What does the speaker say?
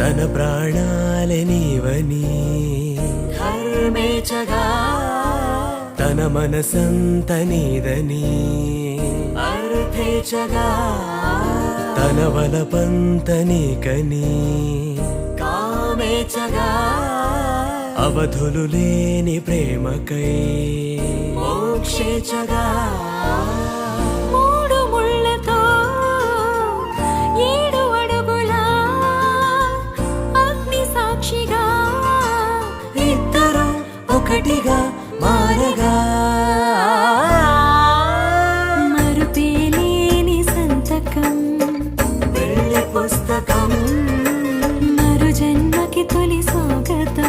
తన ప్రాణాలే నీవని ధర్మేచగా తన మనసంత నీదని అర్థేచగా తన వలపంత నీకని కామేచగా అవధులు లేని ప్రేమకై మోక్షేచగా మూడు ముళ్ళతో 7 అడుగుల అగ్ని సాక్షిగా ఇద్దరు ఒకటిగా మారగా మరుపేలేని సంతకం వెళ్ళి పుస్తకం మరు జన్మకి తొలి స్వాగతం